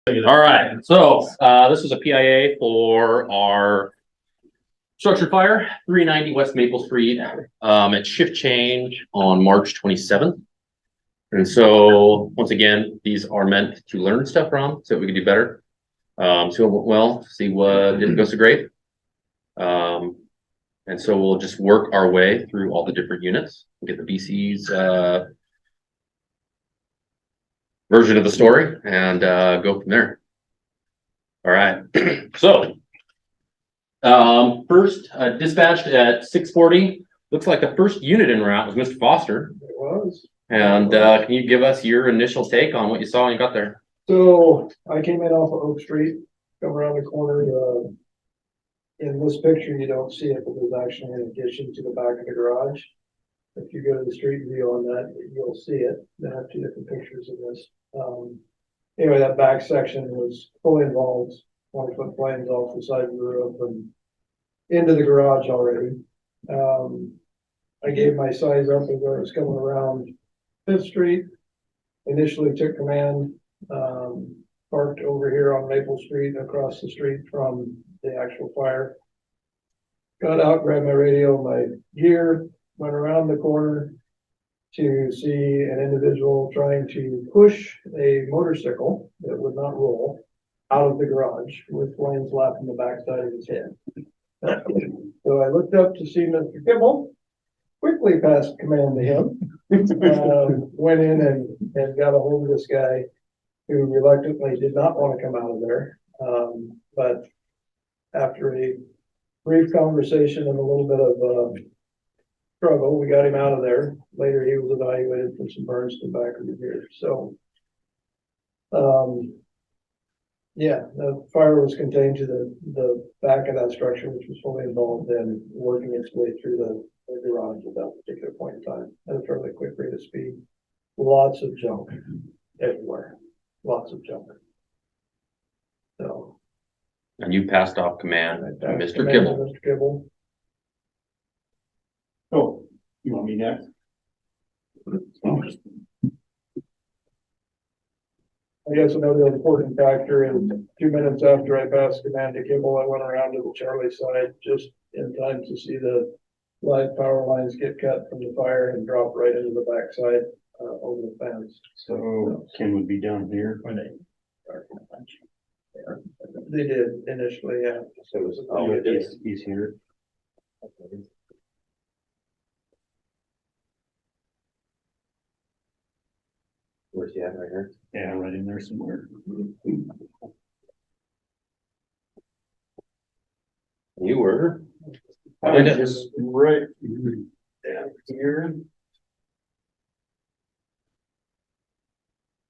All right, so this is a PIA for our structured fire, 390 West Maple Street. It's shift change on March 27th. And so once again, these are meant to learn stuff from so we can do better. See what went well, see what didn't go so great. And so we'll just work our way through all the different units, get the BC's version of the story and go from there. All right, so first dispatched at 6:40. Looks like the first unit en route was Mr. Foster. It was. And can you give us your initial take on what you saw when you got there? So I came in off of Oak Street, come around the corner. In this picture, you don't see it, but there's actually an addition to the back of the garage. If you go to the street view on that, you'll see it. They have two different pictures of this. Anyway, that back section was fully involved, 20-foot planes off the side of the roof and into the garage already. I gave my size up as I was coming around 5th Street. Initially took command, parked over here on Maple Street across the street from the actual fire. Got out, grabbed my radio, my gear, went around the corner to see an individual trying to push a motorcycle that would not roll out of the garage with flames lapping the backside of his head. So I looked up to see Mr. Kibble, quickly passed command to him, went in and got a hold of this guy who reluctantly did not want to come out of there. But after a brief conversation and a little bit of struggle, we got him out of there. Later, he was evaluated for some burns to the back of the ear. So, yeah, the fire was contained to the back of that structure, which was fully involved in working its way through the garage at that particular point in time at a fairly quick rate of speed. Lots of junk everywhere. Lots of junk. So. And you passed off command to Mr. Command Kibble. to Mr. Kibble. Oh, you want me next? I guess another important factor is 2 minutes after I passed command to Kibble, I went around to the Charlie side just in time to see the live power lines get cut from the fire and drop right into the backside over the fence. So Ken would be down here. They did initially, yeah. So it was, he's here. Where's he at right here? Yeah, right in there somewhere. You were. Just right down here.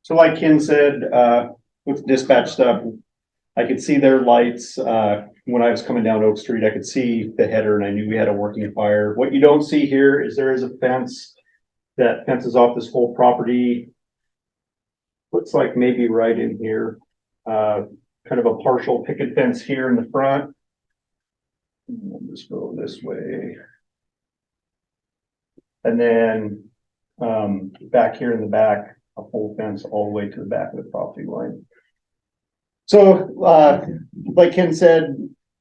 So like Ken said, with dispatch stuff, I could see their lights. When I was coming down Oak Street, I could see the header and I knew we had a working fire. What you don't see here is there is a fence that fences off this whole property. Looks like maybe right in here, kind of a partial picket fence here in the front. We'll just go this way. And then back here in the back, a full fence all the way to the back of the property line. So like Ken said,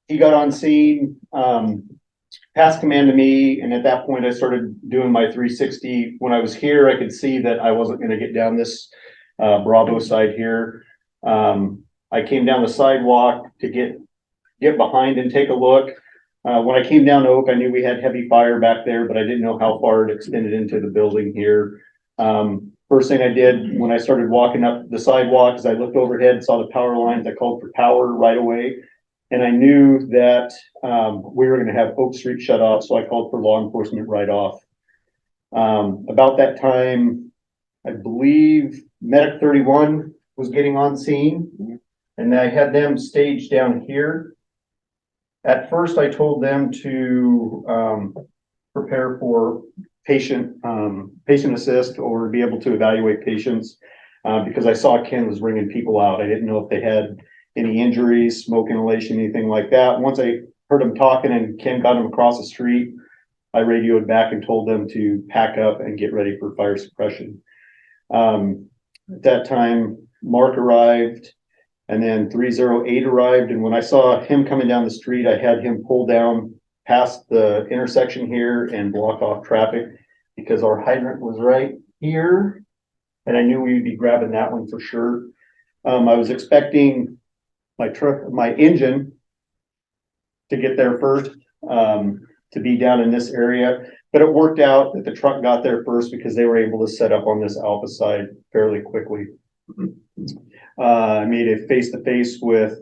he got on scene, passed command to me, and at that point I started doing my 360. When I was here, I could see that I wasn't going to get down this Bravo side here. I came down the sidewalk to get behind and take a look. When I came down Oak, I knew we had heavy fire back there, but I didn't know how far it extended into the building here. First thing I did when I started walking up the sidewalk is I looked overhead, saw the power lines. I called for power right away. And I knew that we were going to have Oak Street shut off, so I called for law enforcement right off. About that time, I believe Medic 31 was getting on scene, and I had them staged down here. At first, I told them to prepare for patient assist or be able to evaluate patients because I saw Ken was bringing people out. I didn't know if they had any injuries, smoke inhalation, anything like that. Once I heard him talking and Ken got him across the street, I radioed back and told them to pack up and get ready for fire suppression. At that time, Mark arrived And then 308 arrived, and when I saw him coming down the street, I had him pull down past the intersection here and block off traffic because our hydrant was right here. And I knew we'd be grabbing that one for sure. I was expecting my engine to get there first, to be down in this area. But it worked out that the truck got there first because they were able to set up on this alpha side fairly quickly. I made a face-to-face with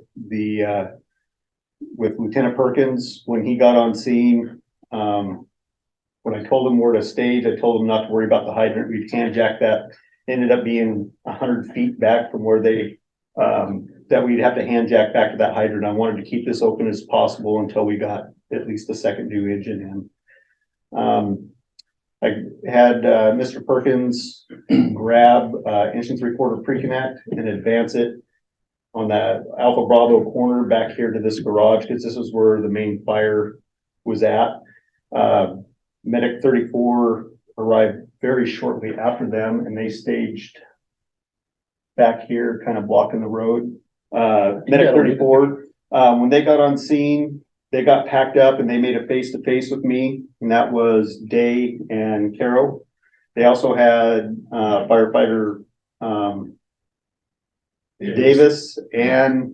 with Lieutenant Perkins when he got on scene. When I told him where to stage, I told him not to worry about the hydrant. We'd hand jack that. Ended up being 100 feet back from where they, that we'd have to hand jack back to that hydrant. I wanted to keep this open as possible until we got at least the second new engine in. I had Mr. Perkins grab inch and 3/4 pre-connect and advance it on that Alpha Bravo corner back here to this garage, because this is where the main fire was at. Medic 34 arrived very shortly after them, and they staged back here, kind of blocking the road. Medic 34, when they got on scene, they got packed up and they made a face-to-face with me, and that was Day and Carol. They also had firefighter Davis and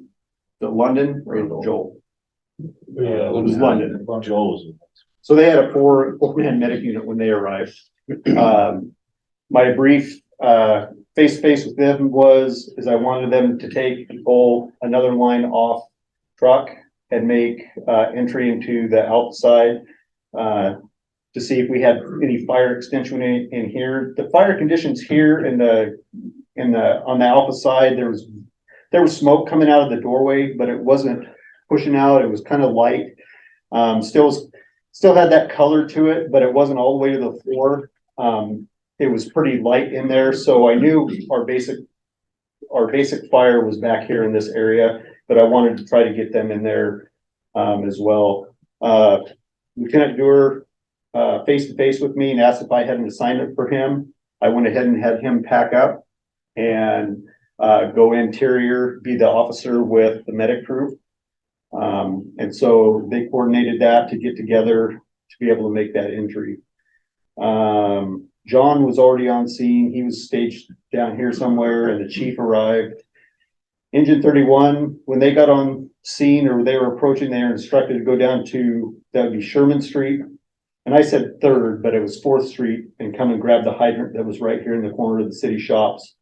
the London or Joel. Yeah, It was London. Joel's. So they had a four-man medic unit when they arrived. My brief face-to-face with them was I wanted them to pull another line off truck and make entry into the outside to see if we had any fire extinction in here. The fire conditions here on the alpha side, there was smoke coming out of the doorway, but it wasn't pushing out. It was kind of light. Still had that color to it, but it wasn't all the way to the floor. It was pretty light in there, so I knew our basic fire was back here in this area, but I wanted to try to get them in there as well. Lieutenant Dewar face to face with me and asked if I had an assignment for him. I went ahead and had him pack up and go interior, be the officer with the medic crew. And so they coordinated that to get together to be able to make that entry. John was already on scene. He was staged down here somewhere, and the chief arrived. Engine 31, when they got on scene or they were approaching, they were instructed to go down to, that would be Sherman Street. And I said 3rd, but it was 4th Street, and come and grab the hydrant that was right here in the corner of the city shops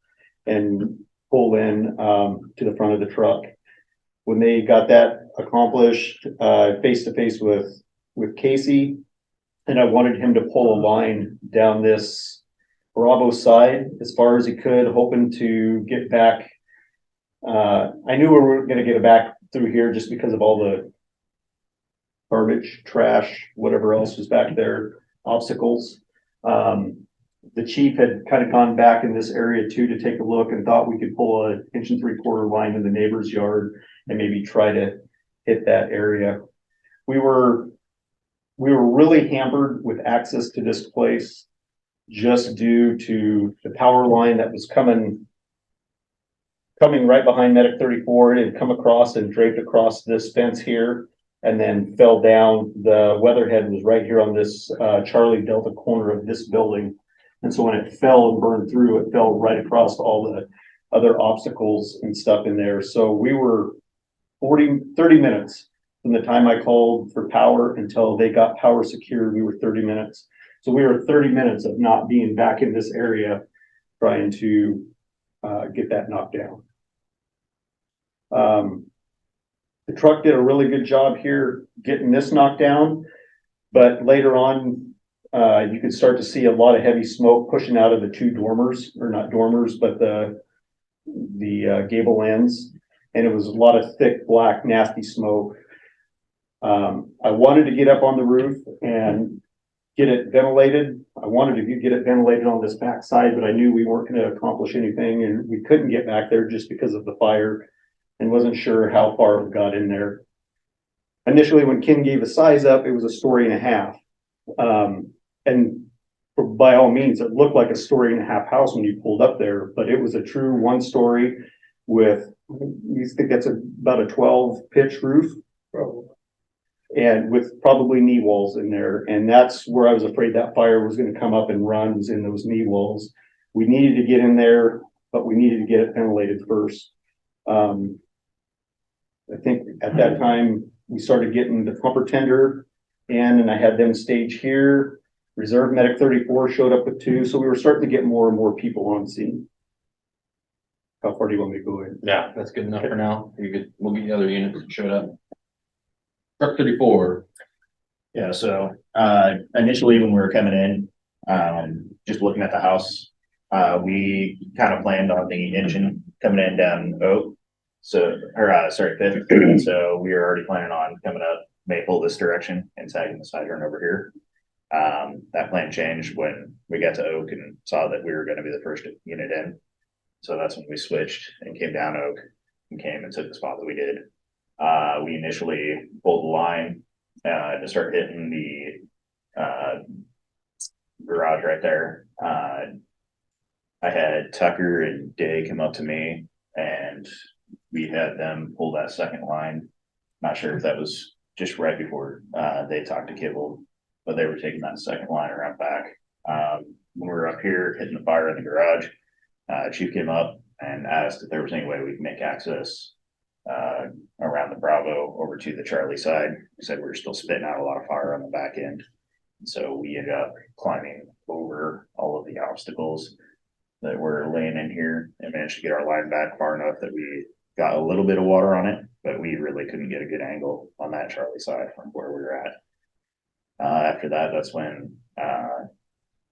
and pull in to the front of the truck. When they got that accomplished, face to face with Casey, and I wanted him to pull a line down this Bravo side as far as he could, hoping to get back. I knew we were going to get it back through here just because of all the garbage, trash, whatever else was back there, obstacles. The chief had kind of gone back in this area too to take a look and thought we could pull an 1 3/4 line in the neighbor's yard and maybe try to hit that area. We were really hampered with access to this place just due to the power line that was coming right behind Medic 34. It had come across and draped across this fence here and then fell down. The weatherhead was right here on this Charlie Delta corner of this building. And so when it fell and burned through, it fell right across all the other obstacles and stuff in there. So we were 30 minutes from the time I called for power until they got power secured. We were 30 minutes. So we were 30 minutes of not being back in this area trying to get that knocked down. The truck did a really good job here getting this knocked down, but later on, you could start to see a lot of heavy smoke pushing out of the two dormers, or not dormers, but the gable ends. And it was a lot of thick, black, nasty smoke. I wanted to get up on the roof and get it ventilated. I wanted to get it ventilated on this back side, but I knew we weren't going to accomplish anything, and we couldn't get back there just because of the fire and wasn't sure how far it got in there. Initially, when Ken gave a size up, it was 1.5 stories. And by all means, it looked like 1.5 stories house when you pulled up there, but it was a true 1 story with You think that's about a 12 pitch roof Probably. and with probably knee walls in there. And that's where I was afraid that fire was gonna come up and run, was in those knee walls. We needed to get in there, but we needed to get it ventilated first. I think at that time, we started getting the pumper tender in, and I had them stage here. Reserve Medic 34 showed up with 2, so we were starting to get more and more people on scene. How far do you want me to go in? Yeah, that's good enough for now. We'll get the other units that showed up. Truck 34. Yeah, so initially when we were coming in, just looking at the house, we kind of planned on the engine coming in down Oak. So, or sorry, Fifth. So we were already planning on coming up Maple this direction and tagging the side turn over here. That plan changed when we got to Oak and saw that we were going to be the first unit in. So that's when we switched and came down Oak and came and took the spot that we did. We initially pulled the line to start hitting the garage right there. I had Tucker and Day come up to me and we had them pull that second line. Not sure if that was just right before they talked to Kibble, but they were taking that second line around back. When we were up here hitting the fire in the garage, Chief came up and asked if there was any way we could make access around the Bravo over to the Charlie side. He said we were still spitting out a lot of fire on the back end. So we ended up climbing over all of the obstacles that were laying in here and managed to get our line back far enough that we got a little bit of water on it, but we really couldn't get a good angle on that Charlie side from where we were at. After that, that's when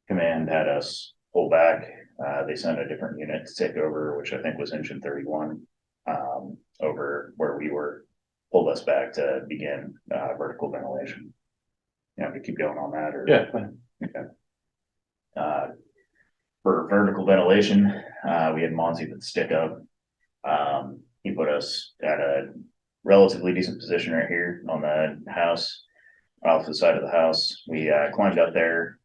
command had us pull back. They sent a different unit to take over, which I think was engine 31, over where we were, pulled us back to begin vertical ventilation. You know, to keep going on that, or Yeah. okay. For vertical ventilation, we had Monty with the stick up. He put us at a relatively decent position right here on the house, off the side of the house. We climbed up there.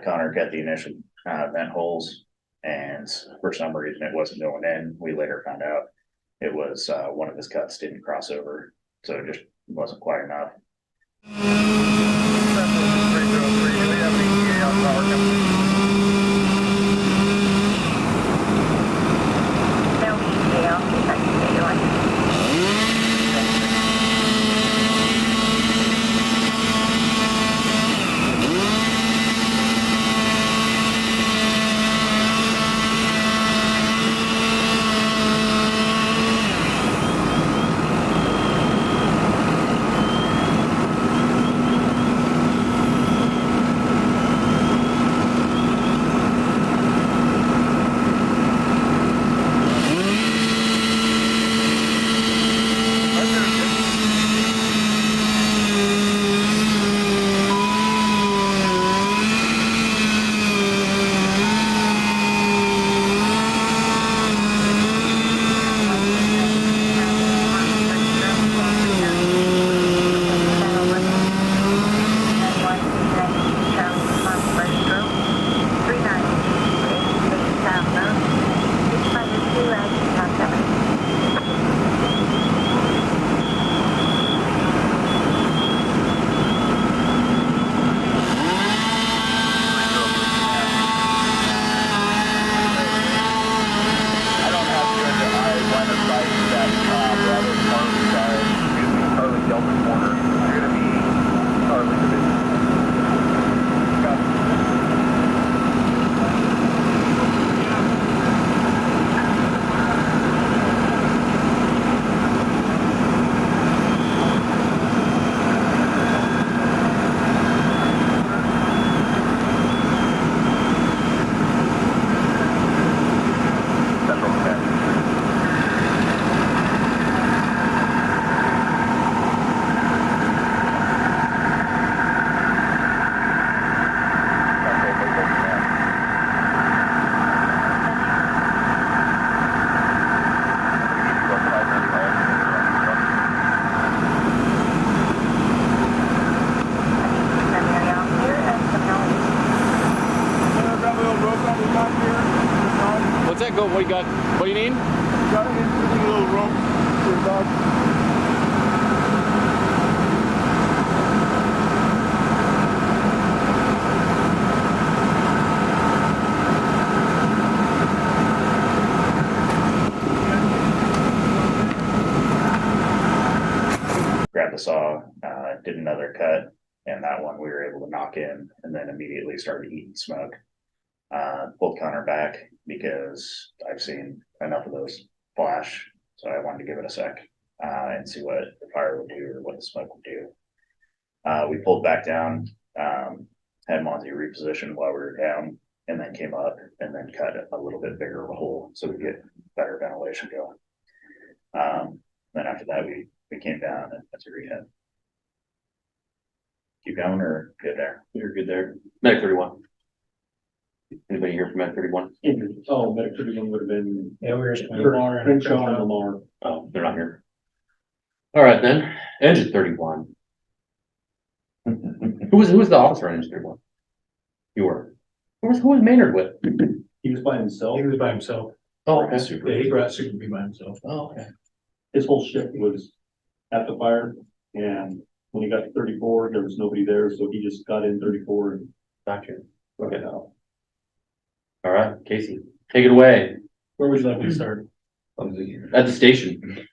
Connor cut the initial vent holes, and for some reason it wasn't going in. We later found out it was one of his cuts didn't cross over, so it just wasn't quite enough. What's that go? What do you got? What do you need? Got an interesting little grabbed the saw, did another cut, and that one we were able to knock in and then immediately started eating smoke. Pulled counter back because I've seen enough of those flash, so I wanted to give it a sec, and see what the fire would do or what the smoke would do. We pulled back down, had Monty reposition while we were down, and then came up and then cut a little bit bigger of a hole so we get better ventilation going. Then after that, we came down and that's where we had. Keep going or good there? You're good there. Medic 31. Anybody here from Medic 31? Oh, Medic 31 would have been. Yeah, we were. Crenshaw and Lamar. Oh, they're not here. All right, then. Engine 31. Who was the officer on Engine 31? You were. Who was Maynard with? He was by himself. He was by himself. Oh, okay. Yeah, he brought Super B by himself. Oh, okay. His whole shift was at the fire, and when he got to 34, there was nobody there, so he just got in 34 and Gotcha. took Okay. it out. All right, Casey, take it away. Where would you like me to start? At the station.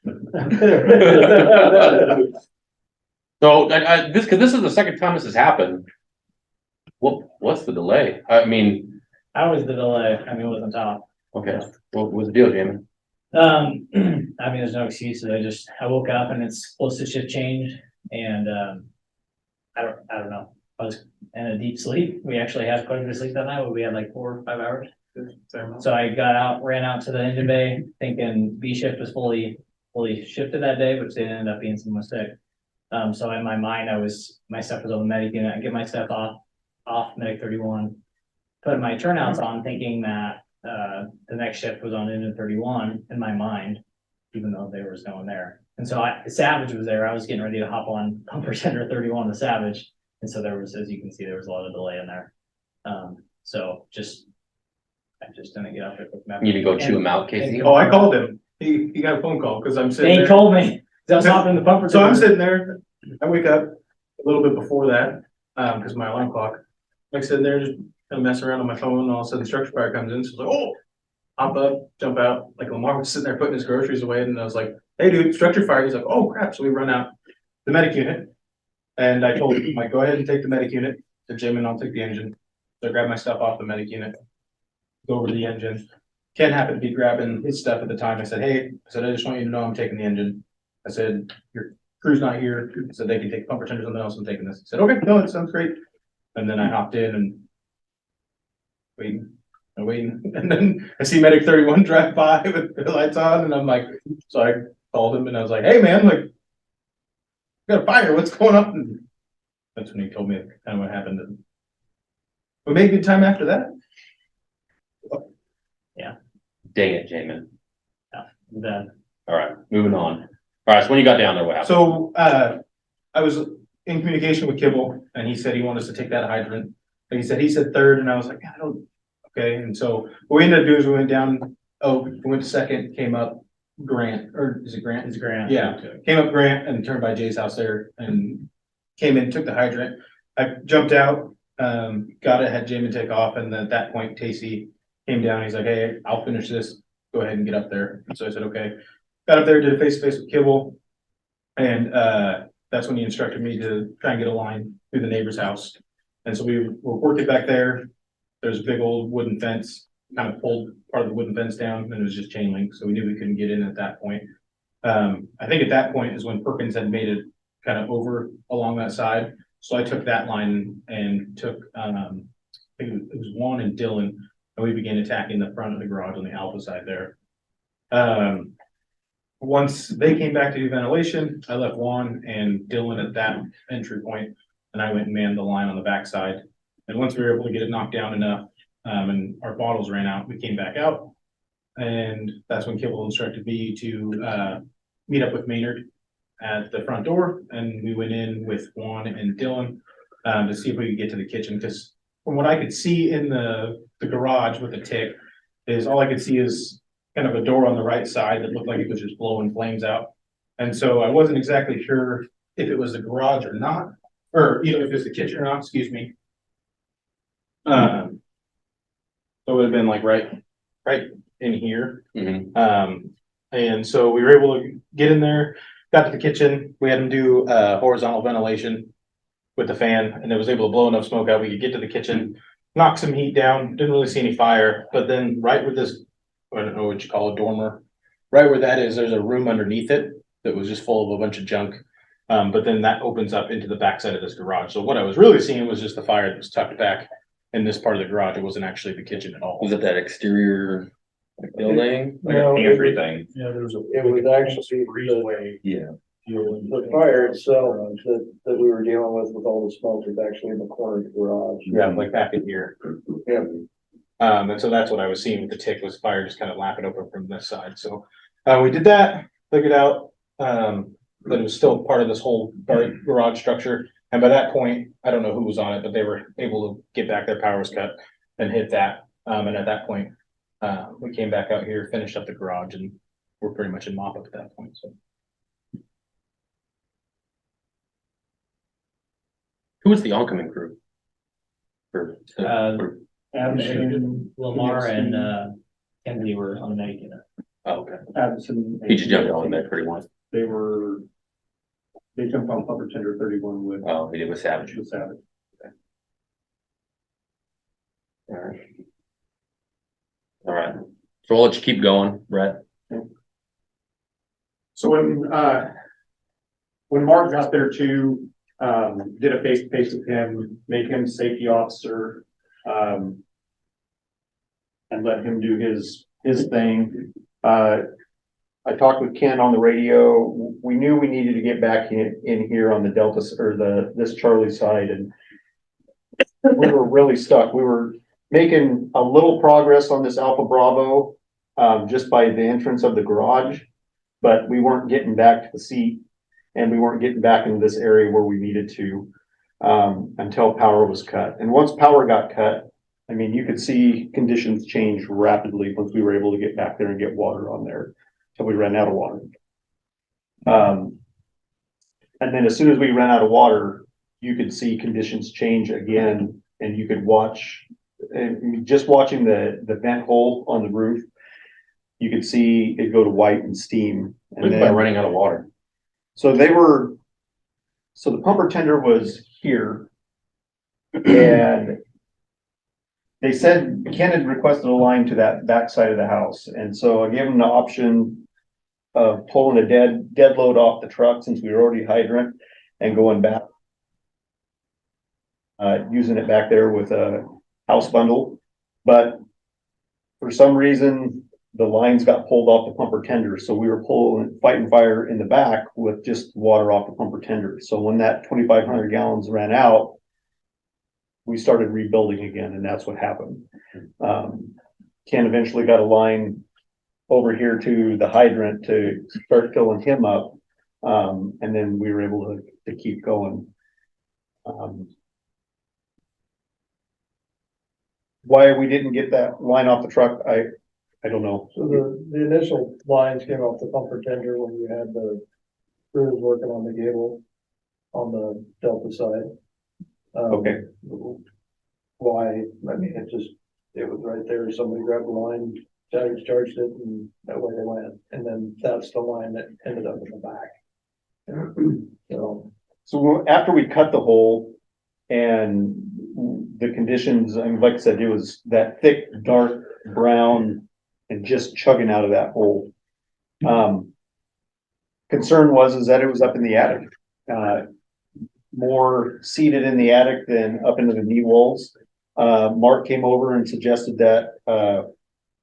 So this is the second time this has happened. What's the delay? I mean, How was the delay? I mean, it was on top. okay, what was the deal, Jamie? I mean, there's no excuses. I woke up and it's close to shift change and, I don't know. I was in a deep sleep. We actually had quite a bit of sleep that night, but we had like 4 or 5 hours. So I ran out to the engine bay thinking B shift was fully shifted that day, which they ended up being some mistake. So in my mind, my stuff was on the medic unit. I get my stuff off medic 31, put my turnouts on thinking that, the next shift was on engine 31 in my mind, even though there was no one there. And so Savage was there. I was getting ready to hop on pumper center 31 to Savage. And so there was, as you can see, there was a lot of delay in there. So I just didn't get out there quick enough. You need to go chew him out, Casey. and- Oh, I called him. He got a phone call because I'm sitting They there. told me, 'cause I was hopping in the pumper. So I'm center. sitting there. I wake up a little bit before that, because my alarm clock. Like sitting there, just kind of messing around on my phone, and all of a sudden the structure fire comes in. So I was like, oh, hop up, jump out. Like Lamar was sitting there putting his groceries away, and I was like, hey, dude, structure fire. He's like, oh crap. So we run out the medic unit, and I told him, like, go ahead and take the medic unit to Jim, and I'll take the engine. So I grabbed my stuff off the medic unit, go over to the engine. Ken happened to be grabbing his stuff at the time. I said, hey, I just want you to know I'm taking the engine. I said, your crew's not here. I said, they can take pumper tender or something else. I'm taking this. I said, okay, no, it sounds great. And then I hopped in and waiting. And then I see medic 31 drive by with the lights on, and I'm like, so I called him and I was like, hey man, like, got a fire, what's going on? And that's when he told me kind of what happened. And we made good time after that. Dang it, Jamin. Then All right, moving on. All right, so when you got down there, what happened? So, I was in communication with Kibble and he said he wanted us to take that hydrant. Like he said third, and I was like, I don't, okay. And so what we ended up doing is we went down, we went to second, came up Grant, or is it Grant? it's grand. Yeah, came up Grant and turned by Jay's house there and came in, took the hydrant. I jumped out, got it, had Jamin take off, and then at that point, Casey came down. He's like, hey, I'll finish this. Go ahead and get up there. And so I said, okay. Got up there, did a face-to-face with Kibble. And that's when he instructed me to try and get a line through the neighbor's house. And so we were working back there. There's a big old wooden fence, kind of pulled part of the wooden fence down, and it was just chain link. So we knew we couldn't get in at that point. I think at that point is when Perkins had made it kind of over along that side. So I took that line and took, I think it was Juan and Dylan, and we began attacking the front of the garage on the alpha side there. Once they came back to do ventilation, I left Juan and Dylan at that entry point, and I went and manned the line on the backside. And once we were able to get it knocked down enough, and our bottles ran out, we came back out. And that's when Kibble instructed me to meet up with Maynard at the front door, and we went in with Juan and Dylan to see if we could get to the kitchen, because from what I could see in the garage with the tick, is all I could see is kind of a door on the right side that looked like it was just blowing flames out. And so I wasn't exactly sure if it was the garage or not, or you know, if it was the kitchen or not, excuse me. So it would have been like right in here. Mhm. And so we were able to get in there, got to the kitchen, we had him do horizontal ventilation with the fan, and it was able to blow enough smoke out, we could get to the kitchen, knock some heat down, didn't really see any fire, but then right with this, I don't know what you call a dormer, right where that is, there's a room underneath it that was just full of a bunch of junk. But then that opens up into the backside of this garage. So what I was really seeing was just the fire that was tucked back in this part of the garage. It wasn't actually the kitchen at all. Was it that exterior building? No, it was- thing. Yeah, there was a. It was actually the, Yeah. the fire itself that we were dealing with all the smoke was actually in the corner of the garage. Yeah, like back in here. Yeah. And so that's what I was seeing with the tick was fire just kind of lapping open from this side. So, we did that, figured out, that it was still part of this whole garage structure. And by that point, I don't know who was on it, but they were able to get back, their power was cut and hit that. And at that point, we came back out here, finished up the garage, and we're pretty much in mop up at that point, so. Who was the oncoming crew? For, Uh, Lamar and Kennedy were on the night, you know. oh, okay. Addison. He just jumped on there pretty much. They jumped on pumper tender 31 with. Oh, he did with Savage. With Savage. All right. All right. So I'll let you keep going, Brett. So when Mark got there too, did a face-to-face with him, made him safety officer, and let him do his thing. I talked with Ken on the radio. We knew we needed to get back in here on the Delta or this Charlie side, and we were really stuck. We were making a little progress on this Alpha Bravo, just by the entrance of the garage, but we weren't getting back to the seat, and we weren't getting back into this area where we needed to, until power was cut. And once power got cut, I mean, you could see conditions change rapidly once we were able to get back there and get water on there till we ran out of water. And then as soon as we ran out of water, you could see conditions change again, and you could watch, and just watching the vent hole on the roof, you could see it go to white and steam. What by running out of water? So the pumper tender was here. And they said Ken had requested a line to that back side of the house. And so I gave him the option of pulling a dead load off the truck since we were already hydrant and going back. Using it back there with a house bundle. But for some reason, the lines got pulled off the pumper tender. So we were fighting fire in the back with just water off the pumper tender. So when that 2,500 gallons ran out, we started rebuilding again, and that's what happened. Ken eventually got a line over here to the hydrant to start filling him up. And then we were able to keep going. Why we didn't get that line off the truck, I don't know. So the initial lines came off the pumper tender when you had the crews working on the gable on the Delta side. Okay. Why, I mean, it was right there, somebody grabbed the line, charged it, and that way they went, and then that's the line that ended up in the back. So after we cut the hole and the conditions, I mean, like I said, it was that thick, dark brown and just chugging out of that hole. Concern was that it was up in the attic. More seated in the attic than up into the knee walls. Mark came over and suggested that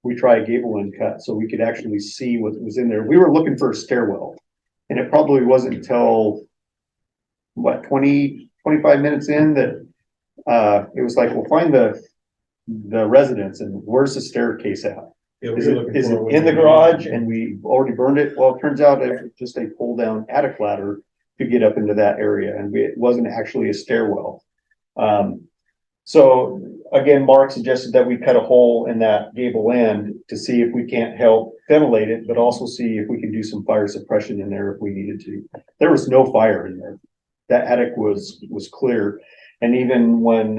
we try a gable end cut so we could actually see what was in there. We were looking for a stairwell, and it probably wasn't until what 25 minutes in that it was like, we'll find the residence, and where's the staircase at? Is it in the garage and we already burned it? Well, it turns out it's just a pull down attic ladder to get up into that area, and it wasn't actually a stairwell. So again, Mark suggested that we cut a hole in that gable end to see if we can't help ventilate it, but also see if we can do some fire suppression in there if we needed to. There was no fire in there. That attic was clear. And even when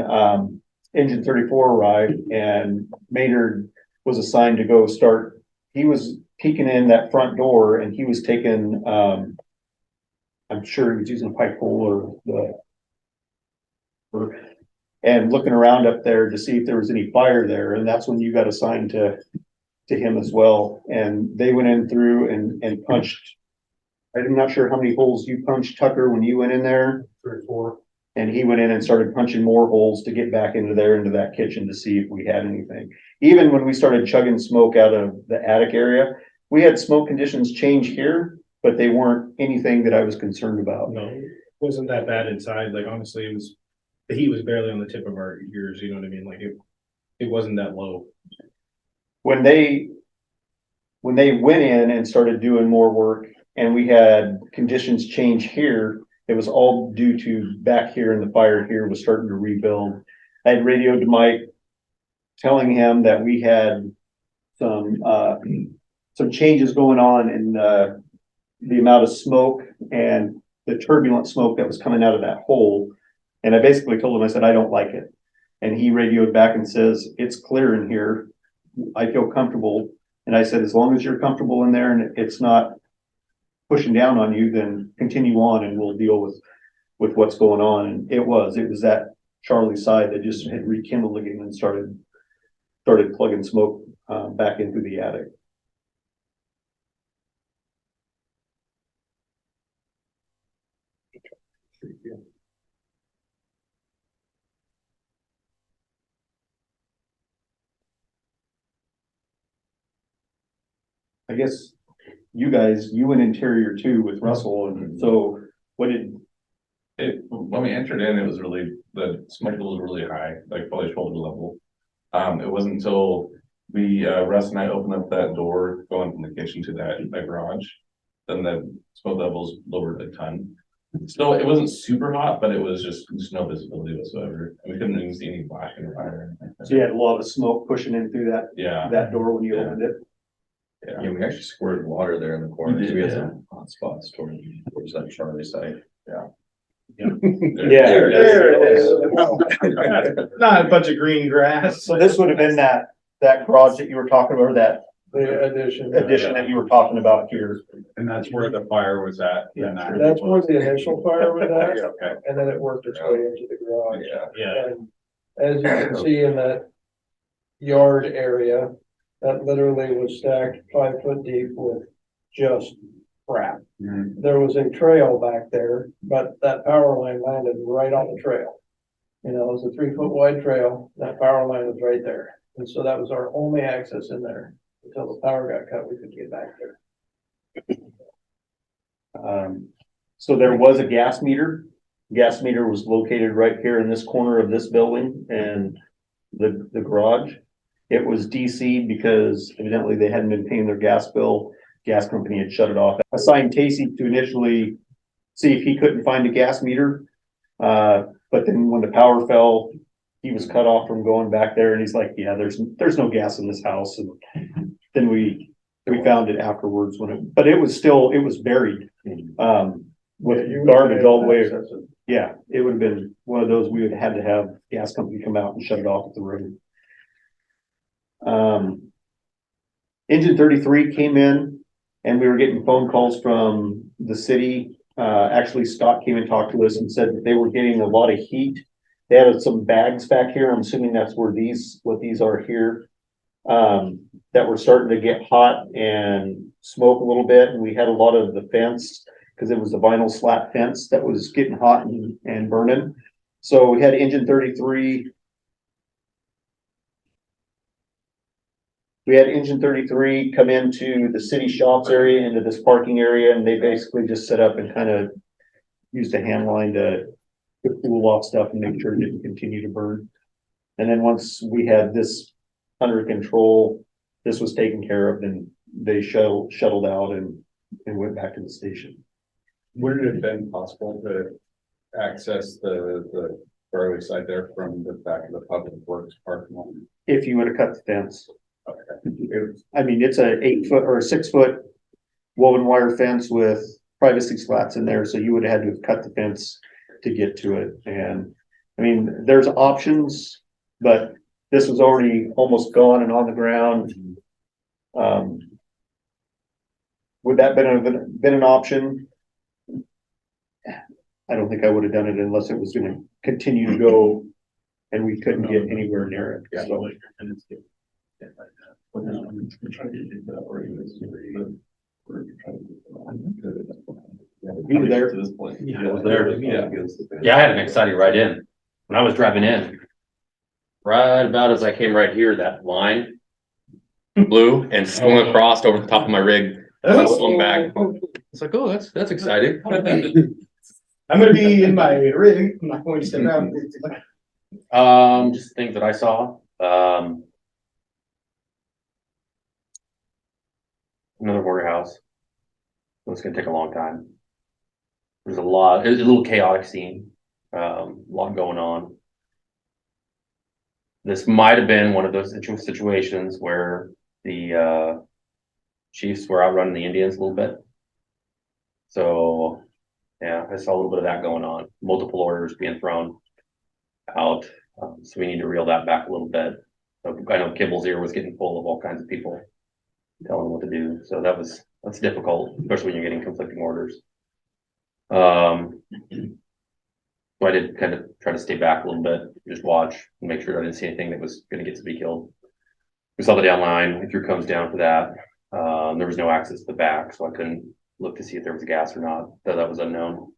engine 34 arrived and Maynard was assigned to go start, he was peeking in that front door, and he was taking I'm sure he was using a pipe hole and looking around up there to see if there was any fire there, and that's when you got assigned to him as well, and they went in through and punched. I'm not sure how many holes you punched, Tucker, when you went in there. 3 or 4. And he went in and started punching more holes to get back into that kitchen to see if we had anything. Even when we started chugging smoke out of the attic area, we had smoke conditions change here, but they weren't anything that I was concerned about. No, it wasn't that bad inside. Like honestly, it was, the heat was barely on the tip of our ears, you know what I mean? Like it wasn't that low. When they went in and started doing more work and we had conditions change here, it was all due to back here and the fire here was starting to rebuild. I had radioed to Mike telling him that we had some changes going on in the amount of smoke and the turbulent smoke that was coming out of that hole. And I basically told him, I said, I don't like it. And he radioed back and says, it's clear in here. I feel comfortable. And I said, as long as you're comfortable in there and it's not pushing down on you, then continue on and we'll deal with what's going on. And it was that Charlie side that just had rekindled again and started plugging smoke back into the attic. I guess you went interior too with Russell, and so what did? When we entered in, it was really, the smoke level was really high, like probably shoulder level. It wasn't until Russ and I opened up that door going from the kitchen to that garage, then the smoke levels lowered a ton. Still, it wasn't super hot, but it was just no visibility whatsoever. And we couldn't even see any black in the fire. So you had a lot of smoke pushing in through Yeah. that door when you Yeah. opened it. Yeah. Yeah, we actually squirted water there in the corner. We did, We had yeah. some hot spots towards that Charlie side. Yeah. There it is. Not a bunch of green grass. So this would have been that garage that you were talking about, or that The addition. addition that you were talking about here. And that's where the fire was at. Yeah, That's where the initial fire was at, Okay. and then it worked its way into the garage. Yeah. Yeah. And as you can see in that yard area, that literally was stacked 5 foot deep with just crap. There was a trail back there, but that power line landed right on the trail. You know, it was a 3 foot wide trail, that power line was right there. And so that was our only access in there. Until the power got cut, we could get back there. So there was a gas meter. Gas meter was located right here in this corner of this building and the garage. It was DC because evidently they hadn't been paying their gas bill. Gas company had shut it off. Assigned Casey to initially see if he couldn't find a gas meter. But then when the power fell, he was cut off from going back there and he's like, yeah, there's no gas in this house. And then we found it afterwards but it was buried. With You garbage all the way. access it. Yeah, it would have been one of those, we would have had to have gas company come out and shut it off at the road. Engine 33 came in and we were getting phone calls from the city. Actually Scott came and talked to us and said that they were getting a lot of heat. They had some bags back here. I'm assuming that's where what these are here. That were starting to get hot and smoke a little bit. And we had a lot of the fence because it was a vinyl slat fence that was getting hot and burning. So we had engine 33. We had engine 33 come into the city shops area, into this parking area, and they basically just set up and kind of used a hand line to cool off stuff and make sure it didn't continue to burn. And then once we had this under control, this was taken care of, and they shuttled out and went back to the station. Would it have been possible to access the Charlie side there from the back of the public works parking lot? If you would have cut the fence. Okay. I mean, it's a 8 foot or 6 foot woven wire fence with privacy slats in there, so you would have had to have cut the fence to get to it. And I mean, there's options, but this was already almost gone and on the ground. Would that been an option? I don't think I would have done it unless it was gonna continue to go and we couldn't get anywhere near it, so. You were there to this point. I was there. Yeah. Yeah, I had an exciting ride in. When I was driving in, right about as I came right here, that line blew and swung across over the top of my rig. I swung back. It's like, oh, that's exciting. I'm gonna be in my rig, I'm not going to step out. Just things that I saw. Another warehouse. It's gonna take a long time. There's a lot, it's a little chaotic scene, a lot going on. This might have been one of those situations where the Chiefs were outrunning the Indians a little bit. So, yeah, I saw a little bit of that going on, multiple orders being thrown out. So we need to reel that back a little bit. So I know Kibble's ear was getting full of all kinds of people telling him what to do. So that's difficult, especially when you're getting conflicting orders. So I did kind of try to stay back a little bit, just watch and make sure I didn't see anything that was going to get to be killed. We saw the downline, we threw cones down for that. There was no access to the back, so I couldn't look to see if there was gas or not, though that was unknown.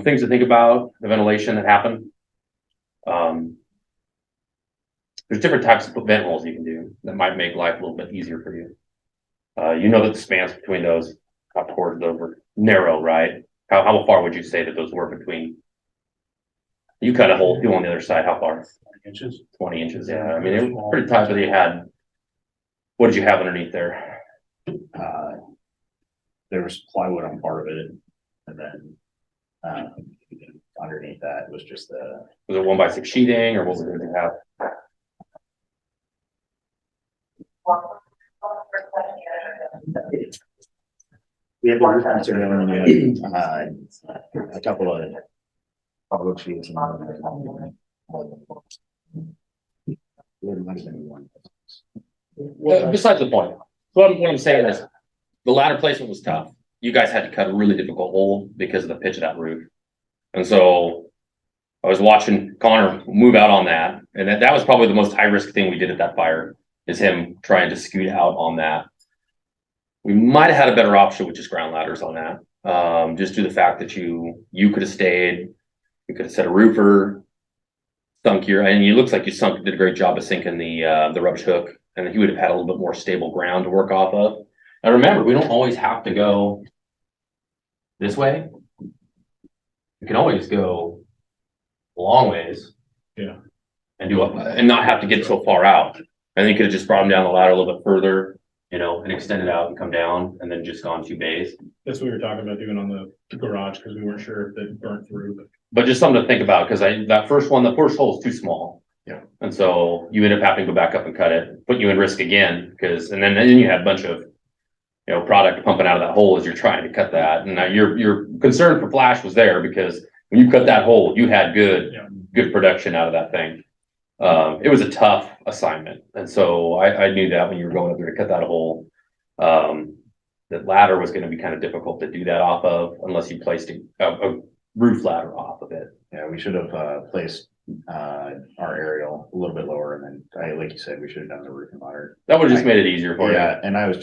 Things to think about, the ventilation that happened. There's different types of vent holes you can do that might make life a little bit easier for you. You know that the spans between those towards those were narrow, right? How far would you say that those were between? You cut a hole, you on the other side, how far? 20 inches, yeah. I mean, it was pretty tight, but you had, what did you have underneath there? There was plywood on part of it, and then, underneath that was just the. Was it 1x6 sheeting or what was it to have? We had the roof material and we had, a couple of public sheets. Besides the point, what I'm saying is, the ladder placement was tough. You guys had to cut a really difficult hole because of the pitch of that roof. And so I was watching Connor move out on that, and that was probably the most high risk thing we did at that fire, is him trying to scoot out on that. We might have had a better option with just ground ladders on that. Just due to the fact that you could have stayed, you could have set a roofer, sunk your, and it looks like you did a great job of sinking the rubbish hook, and then he would have had a little bit more stable ground to work off of. And remember, we don't always have to go this way. We can always go a long ways. Yeah. And and not have to get so far out. And then you could have just brought them down the ladder a little bit further, you know, and extended out and come down and then just gone 2 bays. That's what we were talking about doing on the garage, because we weren't sure if it burnt through, But just something to think about, because the first hole is too small. Yeah. And so you end up having to go back up and cut it, put you in risk again, and then you have a bunch of, you know, product pumping out of that hole as you're trying to cut that. And now your concern for flash was there, because when you cut that hole, you had good production out of that thing. It was a tough assignment. And so I knew that when you were going up there to cut that hole, that ladder was going to be kind of difficult to do that off of, unless you placed a roof ladder off of it. Yeah, we should have, placed, our aerial a little bit lower, and then, like you said, we should have done the roofing ladder. That would have just made it easier for you. Yeah, and I was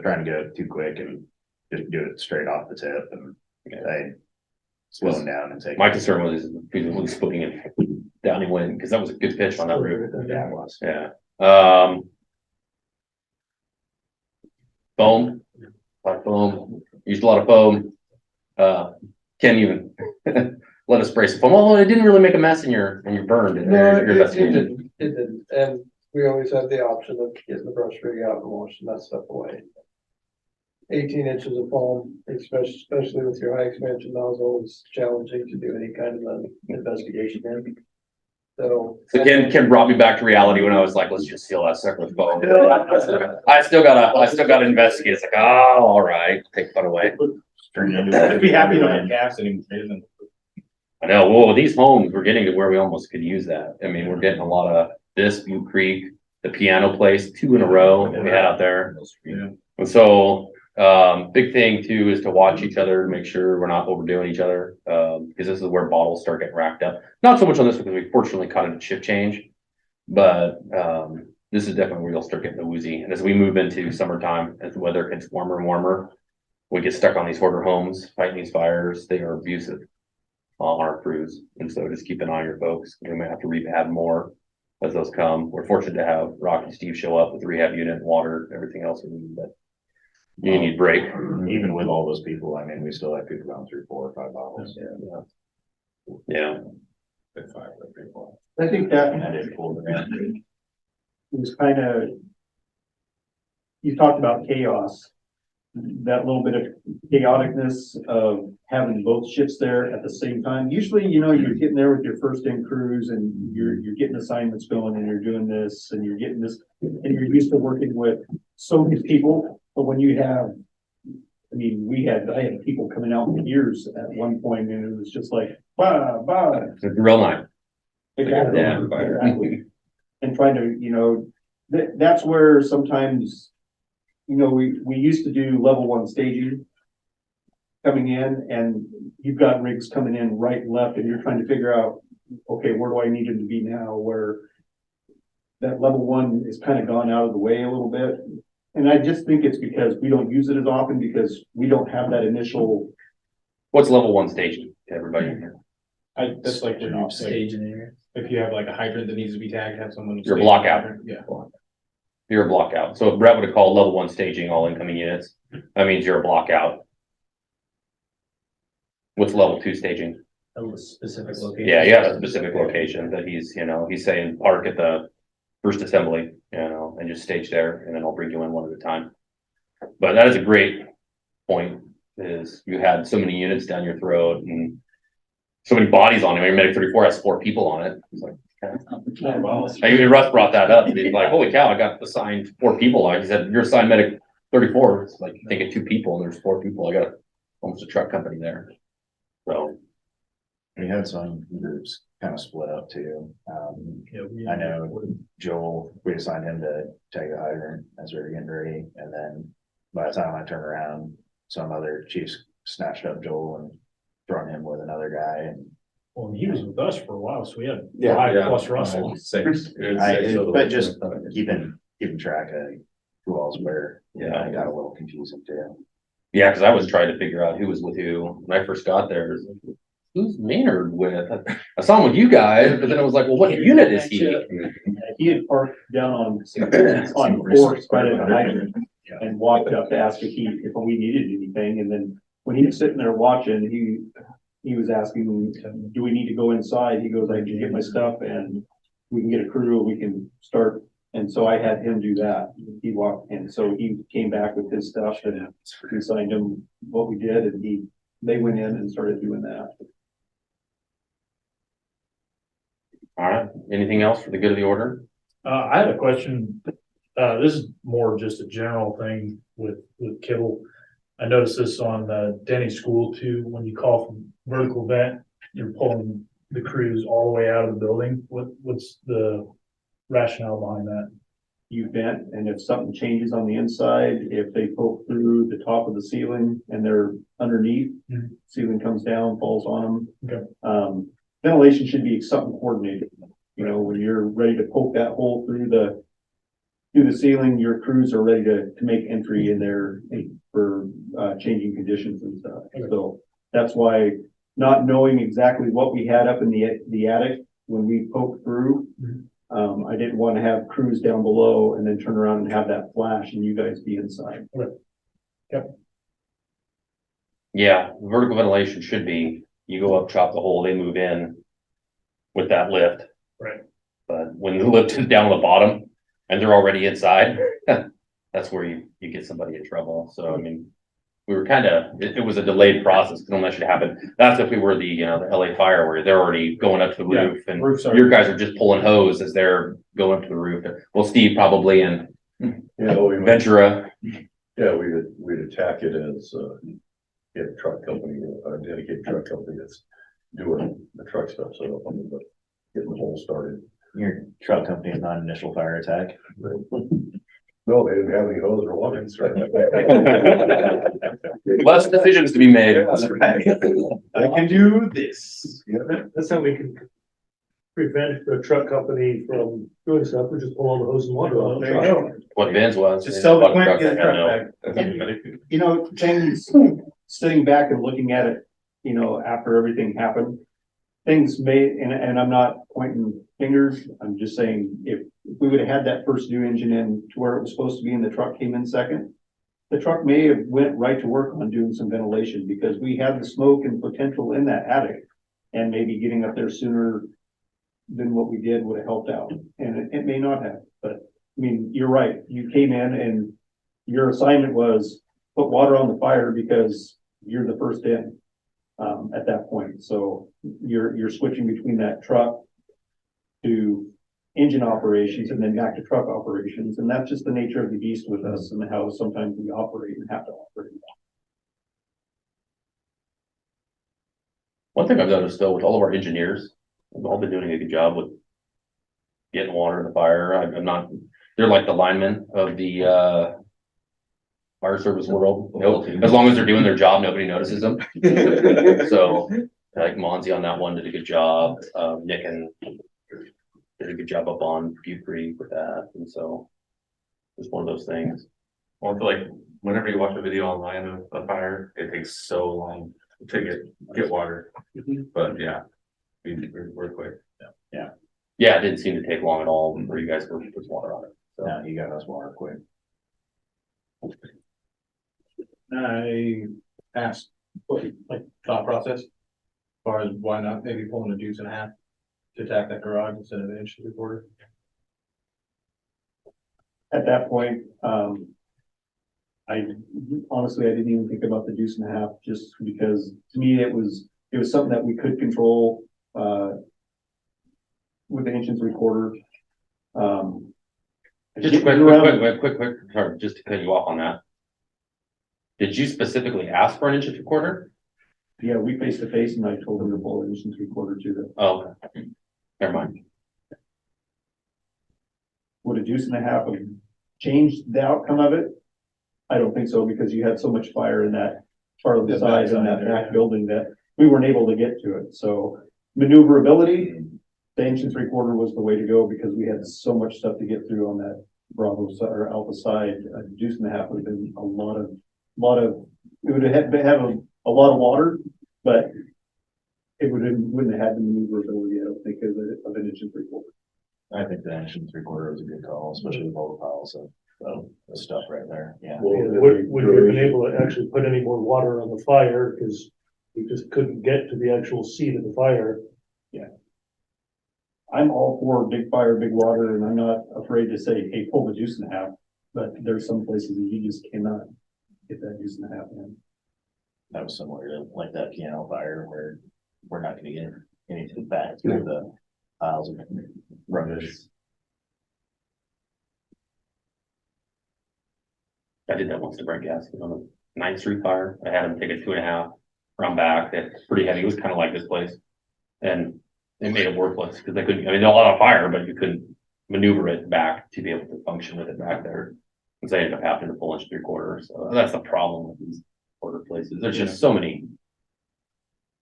trying to go too quick and just do it straight off the tip, and I slowing down and taking. My concern was putting it down and win, because that was a good pitch on that roof. Yeah, it was. Yeah. Foam, a lot of foam, used a lot of foam. Can't even let us spray some foam. Well, it didn't really make a mess in your burn. No, it didn't, and we always have the option of getting the brush rig out and washing that stuff away. 18 inches of foam, especially with your high expansion nozzle, is challenging to do any kind of an investigation in. So Ken brought me back to reality when I was like, let's just seal that sucker with foam. I still gotta investigate. It's like, oh, all right, take fun away. I'd be happy to have gas anymore. I know. Well, these homes, we're getting to where we almost could use that. I mean, we're getting a lot of this, Butte Creek, the piano place, 2 in a row that we had out there. Yeah. And so Big thing too is to watch each other, make sure we're not overdoing each other, because this is where bottles start getting racked up. Not so much on this because we fortunately caught it at shift change, but this is definitely where you'll start getting the woozy. And as we move into summertime, as the weather gets warmer and warmer, we get stuck on these hoarder homes, fighting these fires. They are abusive on our crews, and so just keep an eye on your folks. We may have to rehab more as those come. We're fortunate to have Rocky Steve show up with the rehab unit, water, everything else we need, but you need break. Even with all those people, I mean, we still have people going through 4 or 5 bottles. Yeah. Big fire, big fire. I think that And I did pull it around. was kind of, you talked about chaos, that little bit of chaoticness of having both shifts there at the same time. Usually, you know, you're getting there with your first in crews and you're getting assignments going and you're doing this and you're getting this, and you're used to working with so many people. But when you have, I mean, I had people coming out for years at one point and it was just like, bah, bah. It's real nice. Exactly. Yeah. Exactly. And trying to, you know, that's where sometimes, you know, we used to do level 1 staging coming in, and you've got rigs coming in right and left, and you're trying to figure out, okay, where do I need them to be now? Where that level 1 is kind of gone out of the way a little bit. And I just think it's because we don't use it as often because we don't have that initial. What's level 1 staging to everybody in here? That's like when you say, Stage in there. if you have like a hydrant that needs to be tagged, have someone. Your block out. Yeah. You're a block out. So if Brett would have called level 1 staging all incoming units, that means you're a block out. What's level 2 staging? A specific location. Yeah, you have a specific location that he's saying park at the first assembly, and just stage there, and then I'll bring you in one at a time. But that is a great point, is you had so many units down your throat and so many bodies on it. I mean, Medic 34 has 4 people on it. It's like, I mean, Russ brought that up. He's like, holy cow, I got assigned 4 people. Like he said, you're assigned Medic 34. It's like you think of 2 people and there's 4 people. I got almost a truck company there. So We had some groups kind of split up too. I know Joel, we assigned him to take a hydrant as we were getting ready, and then by the time I turned around, some other chiefs snatched up Joel and thrown him with another guy. And Well, he was with us for a while, so we had Yeah. 5 Yeah. plus Russell. but just keeping track of who all's where, Yeah. it got a little confusing too. yeah, because I was trying to figure out who was with who when I first got there. It was like, who's Maynard with? I saw him with you guys, but then I was like, well, what unit is he? He had parked down on 4th by the hydrant and walked up to ask if we needed anything. And then when he was sitting there watching, he was asking, do we need to go inside? He goes, I can get my stuff and we can get a crew, we can start. And so I had him do that. He walked in, so he came back with his stuff and we signed him what we did, and they went in and started doing that. All right. Anything else for the good of the order? I had a question. This is more just a general thing with kibble. I noticed this on Denny School too. When you call from vertical vent, you're pulling the crews all the way out of the building. What's the rationale behind that? You vent, and if something changes on the inside, if they poke through the top of the ceiling and they're underneath, ceiling comes down, falls on them. Okay. Ventilation should be something coordinated. You know, when you're ready to poke that hole through the ceiling, your crews are ready to make entry in there for changing conditions and stuff. So that's why, not knowing exactly what we had up in the attic when we poked through, I didn't want to have crews down below and then turn around and have that flash and you guys be inside. Yeah, vertical ventilation should be, you go up, chop the hole, they move in with that lift. Right. But when the lift is down on the bottom and they're already inside, that's where you get somebody in trouble. So, I mean, we were it was a delayed process, because that should happen. That's if we were the LA fire where they're already going up to the roof and your guys are just pulling hose as they're going up to the roof. Well, Steve probably and Ventura. Yeah, we'd attack it as a truck company, a dedicated truck company that's doing the truck stuff, so but getting the whole started. Your truck company is not an initial fire attack. No, they didn't have any hose or water. Less decisions to be made. I can do this. That's how we can prevent the truck company from doing stuff, we just pull all the hose and water off. There you go. What Vans was. Just sell the plant, Truck get the that had truck no- back. You know, things, sitting back and looking at it, you know, after everything happened. Things may, and I'm not pointing fingers, I'm just saying, if we would have had that first new engine in to where it was supposed to be and the truck came in second. The truck may have went right to work on doing some ventilation because we had the smoke and potential in that attic. And maybe getting up there sooner than what we did would have helped out, and it may not have, but, I mean, you're right, you came in and your assignment was put water on the fire because you're the first in, at that point, so you're switching between that truck to engine operations and then back to truck operations, and that's just the nature of the beast with us and how sometimes we operate and have to operate. One thing I've noticed though, with all of our engineers, they've all been doing a good job with getting water in the fire. I'm not, they're like the linemen of the, fire service world. Nope. As long as they're doing their job, nobody notices them. So, like Monzi on that one did a good job. Nick and did a good job up on Butte Creek with that. And so it's one of those things. Well, I feel like whenever you watch a video online of a fire, it takes so long to get water. But yeah, we're quick. Yeah, it didn't seem to take long at all for you guys to put water on it. So. Yeah, you got us water quick. I asked, what, like, thought process, as far as why not maybe pulling a deuce and a half to attack that garage instead of an inch and a quarter. At that point, I honestly, I didn't even think about the deuce and a half, just because to me, it was something that we could control, with the inch and three quarter. Just quick, sorry, just to cut you off on that. Did you specifically ask for an inch and three quarter? Yeah, we face to face and I told him to pull an inch and three quarter to the, Oh, okay. Never mind. would a deuce and a half have changed the outcome of it? I don't think so, because you had so much fire in that part of the side and that back building that we weren't able to get to it, so maneuverability. The inch and three quarter was the way to go because we had so much stuff to get through on that Bravo side or Alpha side. A deuce and a half would have been a lot of, it would have had a lot of water, but it wouldn't have had the maneuverability, I don't think, of an inch and three quarter. I think the inch and three quarter was a good call, especially with all the piles of the stuff right there, yeah. Would we have been able to actually put any more water on the fire, because we just couldn't get to the actual seat of the fire. I'm all for big fire, big water, and I'm not afraid to say, hey, pull the deuce and a half, but there's some places that you just cannot get that deuce and a half in. That was similar to like that piano fire where we're not gonna get anything back through the piles of rubbish. I did that once to Brent Gaskin on the 9th Street fire. I had him take a 2.5 round back. It's pretty heavy. It was kind of like this place. And it made it worthless because they couldn't, I mean, a lot of fire, but you couldn't maneuver it back to be able to function with it back there. Because they ended up having to pull inch three quarter. So that's the problem with these quarter places. There's just so many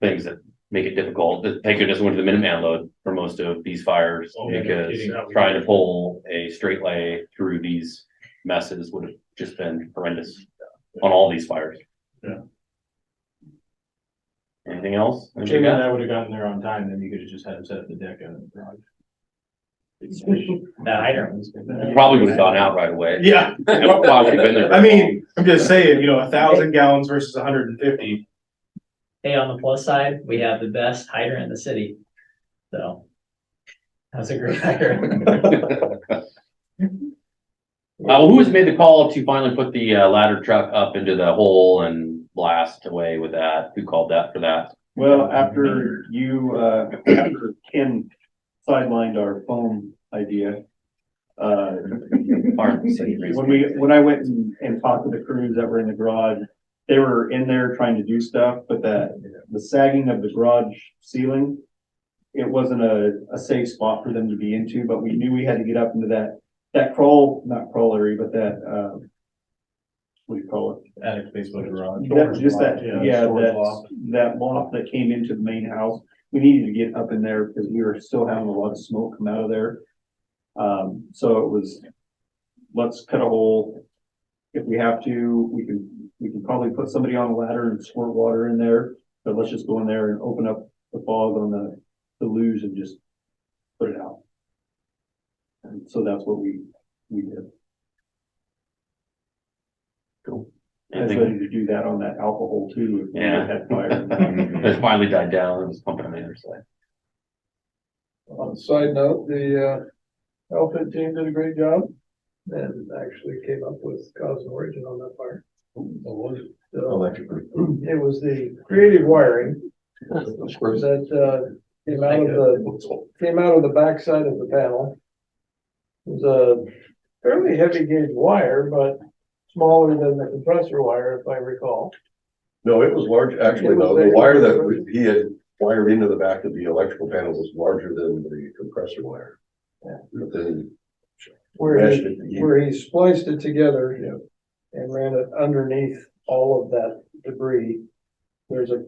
things that make it difficult. Thank goodness we went to the Minuteman load for most of these fires, because trying to pull a straight lay through these messes would have just been horrendous on all these fires. Yeah. Anything else? Jimmy and I would have gotten there on time, then you could have just had him set up the deck out of the garage. The hydrant was good. Probably would have gone out right away. Yeah. Probably would have been there. I mean, I'm just saying, 1,000 gallons versus 150. Hey, on the plus side, we have the best hydrant in the city. So. That's a great hydrant. Who has made the call to finally put the ladder truck up into the hole and blast away with that? Who called that for that? Well, after Ken sidelined our foam idea, when I went and talked to the crews that were in the garage, they were in there trying to do stuff, but the sagging of the garage ceiling, it wasn't a safe spot for them to be into, but we knew we had to get up into that that not crawl area, but that, what do you call it? Attic space with garage. Just that, yeah, storage that, loft. that loft that came into the main house, we needed to get up in there because we were still having a lot of smoke come out of there. So it was, let's cut a hole. If we have to, we can probably put somebody on a ladder and squirt water in there, but let's just go in there and open up the fog on the luge and just put it out. And so that's what we did. Cool. I was ready to do that on that alcohol too. If we Yeah. had fire. It finally died down, it was pumping on the other side. On a side note, the outfit team did a great job and actually came up with cause and origin on that fire. So, Electrical. it was the creative wiring that came out of the backside of the panel. It was a fairly heavy gauge wire, but smaller than the compressor wire, if I recall. No, it was large, actually, no, the wire that he had wired into the back of the electrical panel was larger than the compressor wire. Yeah. But then. Where meshed it together. where he spliced it together and ran it underneath all of that debris. There's a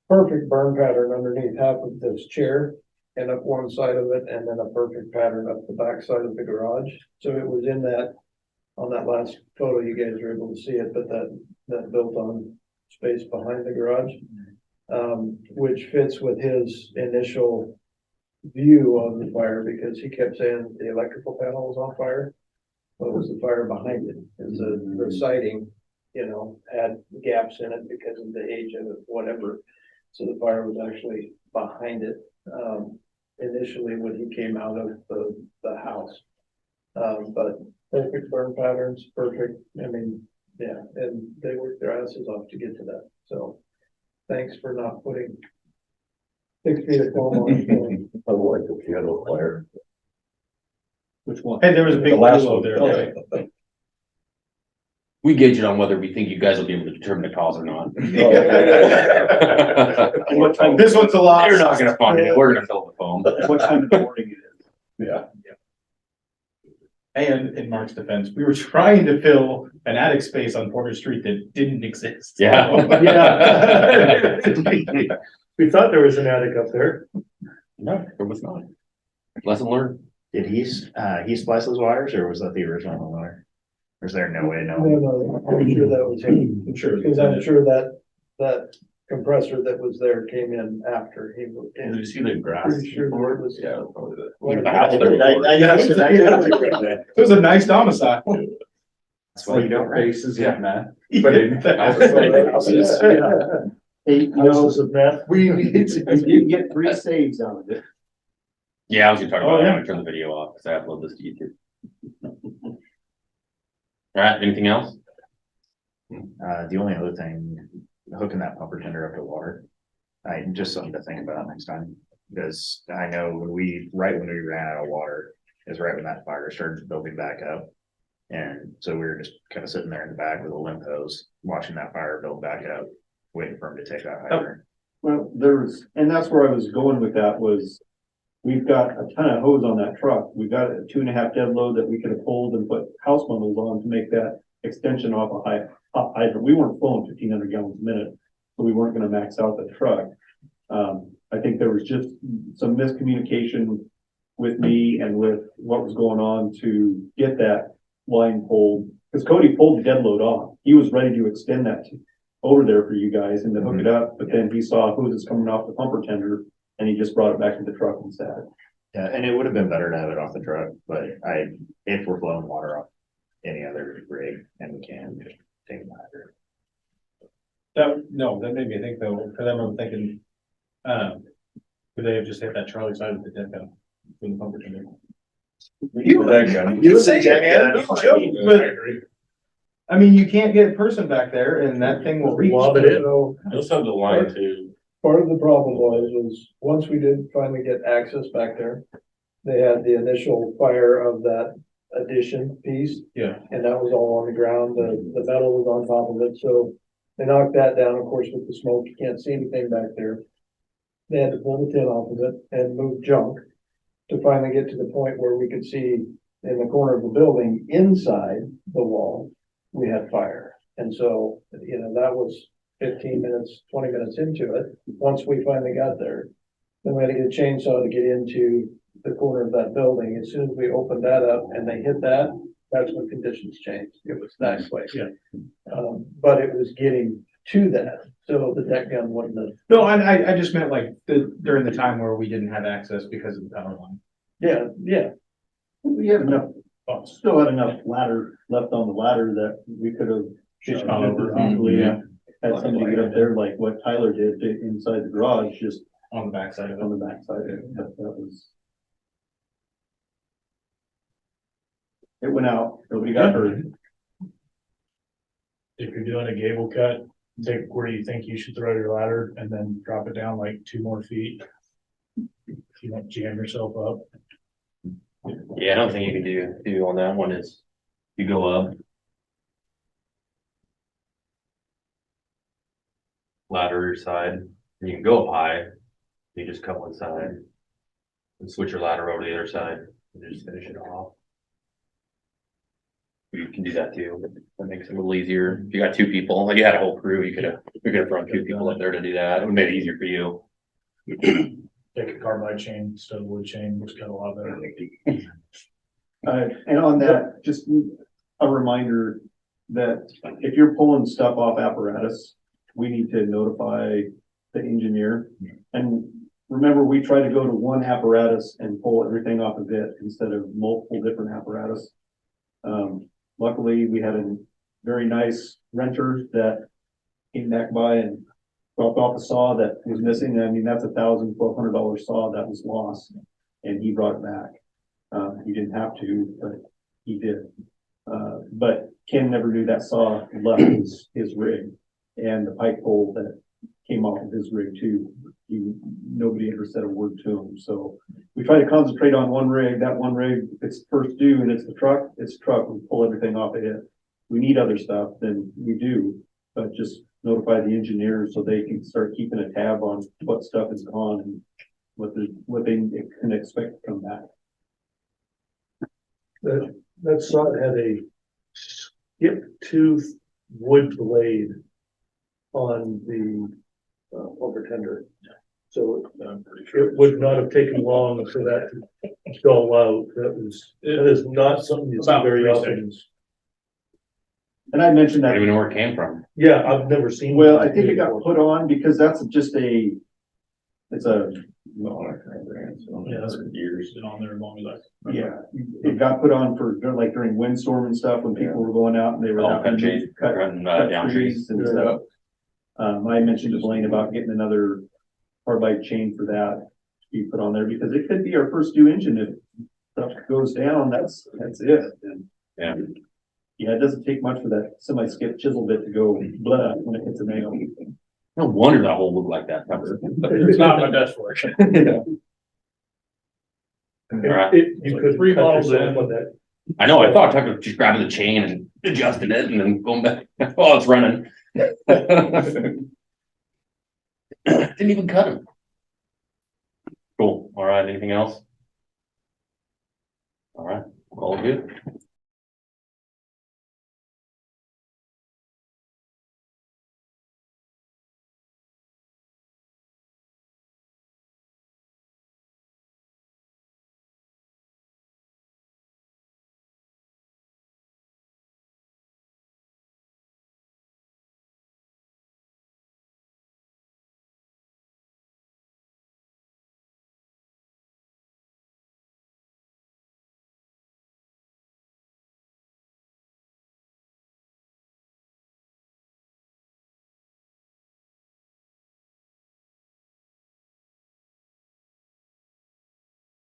perfect burn pattern underneath half of this chair and up one side of it, and then a perfect pattern up the back side of the garage. So it was in that, on that last photo, you guys were able to see it, but that built on space behind the garage, which fits with his initial view of the fire, because he kept saying the electrical panel was on fire. What was the fire behind it? Is the siding, had gaps in it because of the age of it, whatever. So the fire was actually behind it, initially when he came out of the house. But perfect burn patterns, perfect, I mean, yeah, and they worked their asses off to get to that, so thanks for not putting 6 feet of foam on it. Unlike the piano fire. Which one? Hey, there was a big The last willow one. there. Okay. We gauge it on whether we think you guys will be able to determine the cause or not. What time? This one's a lot. You're not gonna find it, we're gonna fill the foam. What time in the morning it is? Yeah. And in Mark's defense, we were trying to fill an attic space on Porter Street that didn't exist. Yeah. We thought there was an attic up there. No, there was not. Lesson learned. Did he splice those wires, or was that the original wire? Or is there no way to No, know? I'm sure that was him, I'm sure. because I'm sure that compressor that was there came in after he moved Did in. you see the grass? Pretty sure it was. Yeah, probably that. Well, It was a nice domicile. That's why you don't write. Yeah, man. But Hey, Houses of meth. we did get 3 saves out of it. Yeah, I was gonna talk Oh, about that, yeah. I'm gonna turn the video off, because I upload this to YouTube. Alright, anything else? The only other thing, hooking that pumper tender up to water. Just something to think about next time, because I know right when we ran out of water is right when that fire started building back up. And so we were just kind of sitting there in the back with a limp hose, watching that fire build back up, waiting for him to take that hydrant. Well, and that's where I was going with that was, we've got a ton of hose on that truck. We've got a 2.5 dead load that we could have pulled and put house bundles on to make that extension off a high hydrant. We weren't flowing 1,500 gallons a minute, so we weren't gonna max out the truck. I think there was just some miscommunication with me and with what was going on to get that line pulled. Because Cody pulled the dead load off. He was ready to extend that over there for you guys and to hook it up, but then he saw hoses coming off the pumper tender and he just brought it back to the truck instead. Yeah, and it would have been better to have it off the truck, but if we're flowing water off any other rig and we can, just take the hydrant. That made me think though, because I remember thinking, could they have just hit that Charlie side of the deck out from the pumper tender? You say it, but I mean, you can't get a person back there and that thing will reach. So Those have the line too. part of the problem was once we did finally get access back there, they had the initial fire of that addition piece. Yeah. And that was all on the ground, the metal was on top of it, so they knocked that down, of course, with the smoke, you can't see anything back there. They had to pull the tin off of it and move junk to finally get to the point where we could see in the corner of the building, inside the wall, we had fire. And so, you know, that was 15 minutes, 20 minutes into it. Once we finally got there, then we had to get a chainsaw to get into the corner of that building. As soon as we opened that up and they hit that, that's when conditions changed. It was that quick. Yeah. But it was getting to that, so the deck gun wouldn't have. No, I just meant like during the time where we didn't have access because of the power line. Yeah. We had enough, still had enough ladder left on the ladder that we could have just gone over easily. Yeah. Had somebody get up there like what Tyler did inside the garage, just On the backside of it. on the backside of it. But that was. It went out, nobody got hurt. If you're doing a gable cut, take where you think you should throw your ladder and then drop it down like 2 more feet. If you don't jam yourself up. Yeah, I don't think you can do on that one is you go up. Ladder your side, and you can go up high, you just cut one side. And switch your ladder over to the other side, and just finish it off. You can do that too, but that makes it a little easier. If you got 2 people, like you had a whole crew, you could have thrown 2 people up there to do that, it would make it easier for you. Take a carbide chain instead of wood chain, which got a lot better. And on that, just a reminder that if you're pulling stuff off apparatus, we need to notify the engineer. And remember, we try to go to one apparatus and pull everything off of it instead of multiple different apparatus. Luckily, we had a very nice renter that came back by and dropped off a saw that was missing. I mean, that's $1,000-$1,200 saw that was lost, and he brought it back. He didn't have to, but he did. But Ken never knew that saw left his rig, and the pipe pole that came off of his rig too. Nobody ever said a word to him. So we try to concentrate on one rig. That one rig, if it's first due and it's the truck, it's the truck. We pull everything off of it. We need other stuff, then we do, but just notify the engineers so they can start keeping a tab on what stuff is gone and what they can expect to come back. That saw had a skip tooth wood blade on the overtender. So it would not have taken long for that to dull out. That is not something you see very often. And I mentioned I that. don't even know where it came from. Yeah, I've never seen. Well, I think it got put on because that's just it's a, Yeah, that's years. been on there as long as Yeah, it got put on for like during windstorm and stuff when people were going out and they were Oh, having to cut down trees. and stuff. I mentioned to Blaine about getting another carbide chain for that to be put on there because it could be our first due engine. If stuff goes down, that's it. And Yeah. yeah, it doesn't take much for that semi-skip chisel bit to go blah when it hits a nail. No wonder that hole looked like that. It's not my best work. Yeah. Alright. You could remodel it on that. I know, I thought Tucker was just grabbing the chain and adjusting it and then going back. Oh, it's running. Didn't even cut him. Cool. All right. Anything else? All right. All good.